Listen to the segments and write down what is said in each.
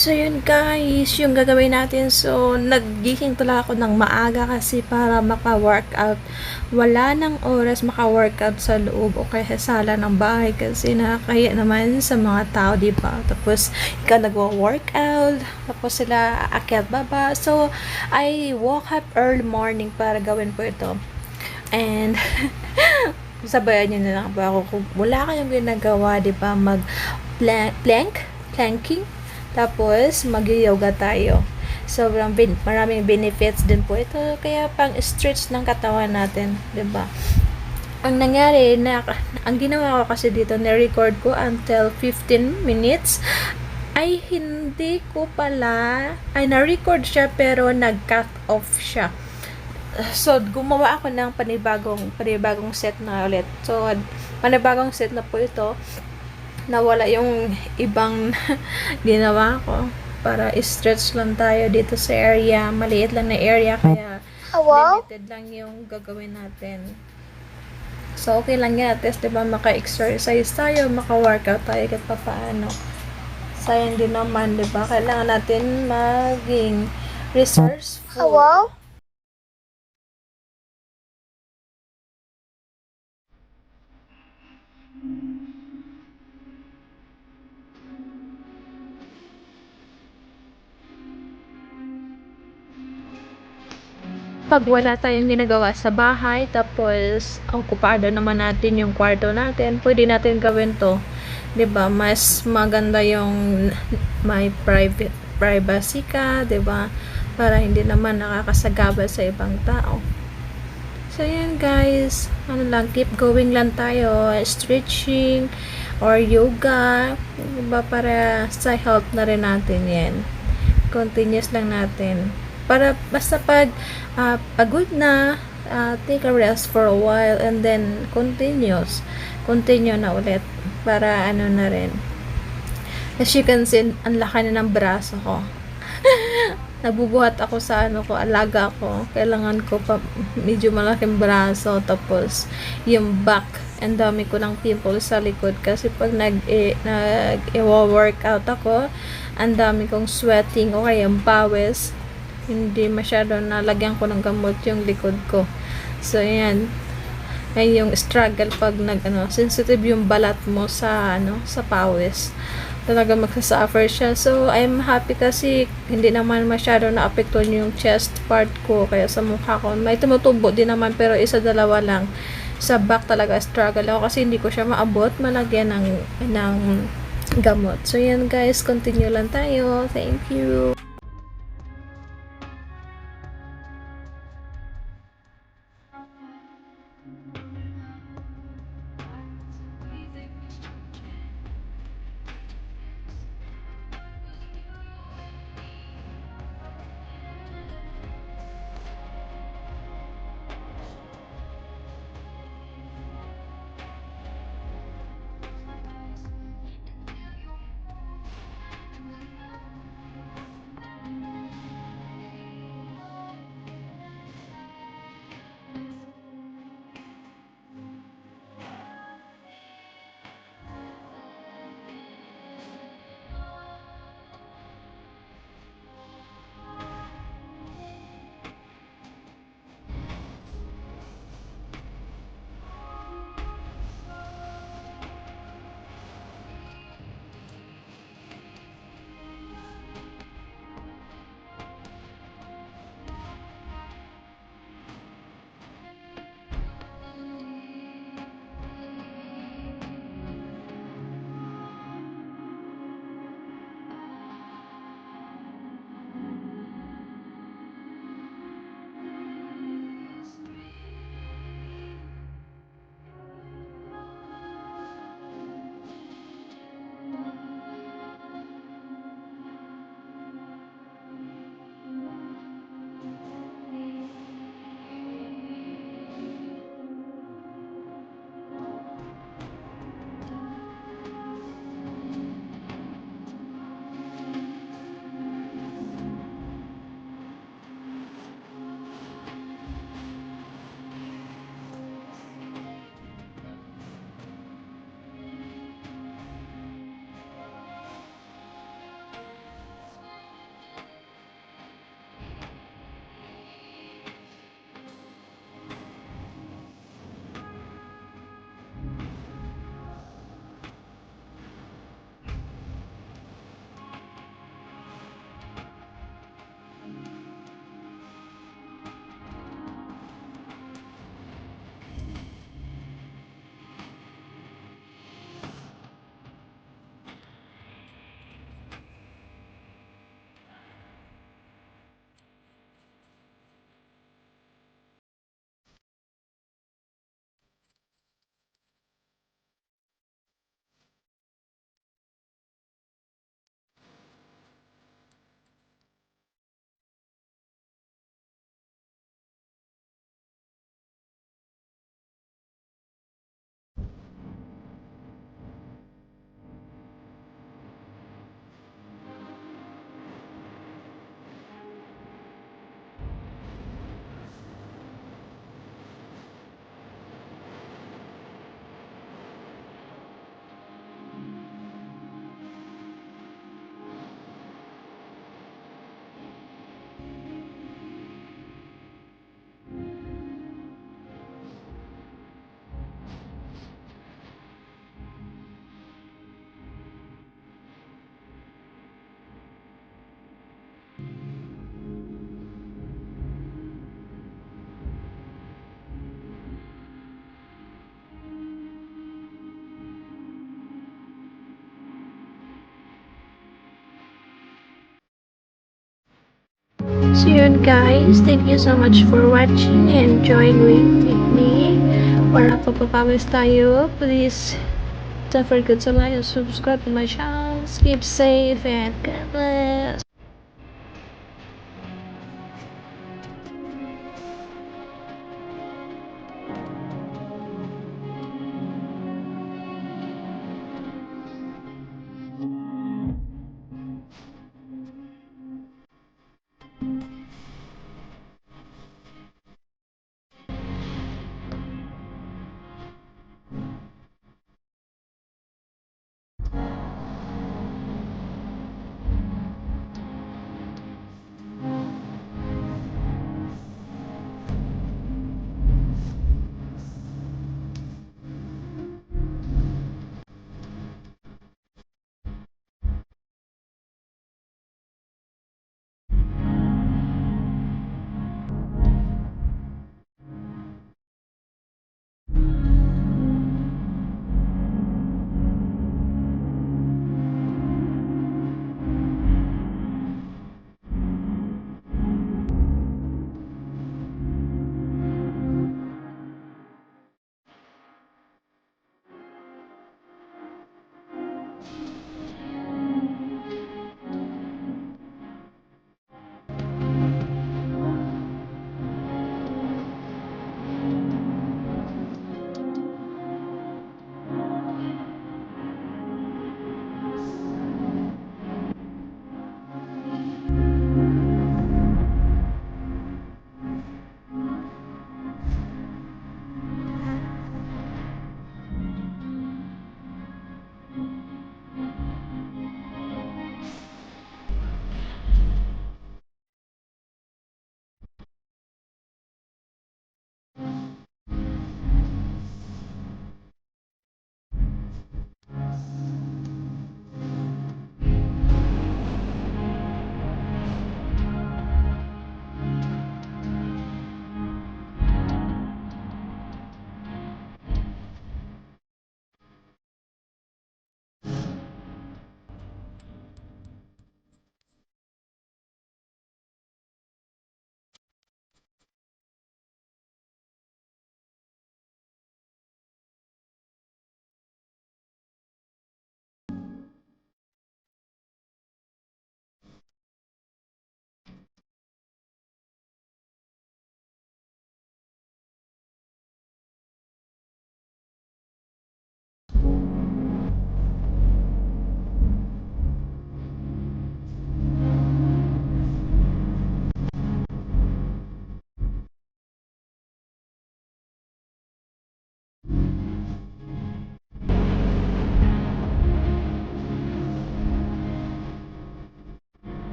So yun guys, yung gagawin natin. So naggising pala ako ng maaga kasi para maka-workout. Wala nang oras maka-workout sa loob o kaya sa sala ng bahay kasi nakakaya naman sa mga tao, di ba? Tapos ikaw nagwo-workout, tapos sila aakyat baba. So I woke up early morning para gawin po ito. And sabayan nyo na lang ba ako kung wala kayong ginagawa, di ba? Planking, tapos mag-yoga tayo. Maraming benefits din po ito. Kaya pang stretch ng katawan natin, 'di ba? Ang nangyari na ang ginawa ko kasi dito, na-record ko until 15 minutes. Ay hindi ko pala na-record siya pero nag-cut off siya. So gumawa ako ng panibagong set na ulit. So panibagong set na po ito, nawala yung ibang ginawa ko para stretch lang tayo dito sa area. Maliit lang na area kaya Hello? limited lang yung gagawin natin. So okay lang yan, at least diba maka-exercise tayo, maka-workout tayo kahit pa paano. Sayang din naman, diba? Kailangan natin maging resourceful. Hello? Pag wala tayong ginagawa sa bahay, tapos okupado naman natin yung kwarto natin, pwede natin gawin to. 'Di ba? Mas maganda yung may privacy ka, 'di ba? Para hindi naman nakakasagabal sa ibang tao. So, yan guys. Ano lang, keep going lang tayo. Stretching or yoga. 'Di ba? Para sa health na rin natin yan. Continuous lang natin. Para basta pag pagod na, take a rest for a while and then continue na ulit para ano na rin. As you can see, ang laki na ng braso ko. Nagbubuhat ako sa alaga ko. Kailangan ko pa medyo malaking braso, tapos yung back, ang dami ko ng pimples sa likod kasi pag nag-workout ako, ang dami kong sweating o kaya pawis. Hindi masyado nalagyan ko ng gamot yung likod ko. So ayan, ay yung struggle pag sensitive yung balat mo sa pawis, talaga magsasuffer siya. So I'm happy kasi hindi naman masyado naapektuhan yung chest part ko, kaya sa mukha ko may tumutubo din naman pero isa dalawa lang. Sa back talaga struggle ako kasi hindi ko siya maabot malagyan ng gamot. So yan guys, continue lang tayo. Thank you. So yun guys, thank you so much for watching and join with me. Para pagpapawis tayo, please don't forget to like and subscribe to my channel. Keep safe and God bless.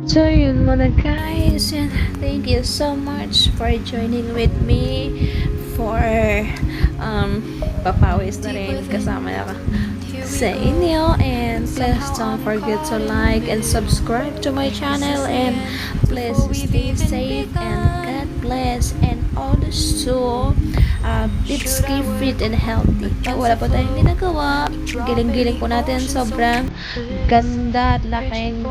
So yun muna guys, and thank you so much for joining with me for papawis na rin kasama na sa inyo, and please don't forget to like and subscribe to my channel, and please stay safe and God bless, and also let's keep fit and healthy. Wala po tayong ginagawa, giling-giling po natin, sobrang ganda at laking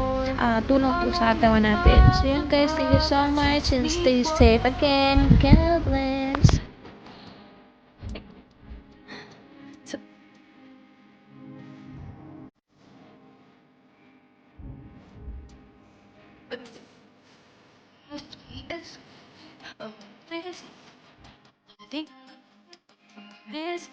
tulong po sa katawan natin. So yun guys, thank you so much and stay safe again. God bless. So, yes. Please. I think this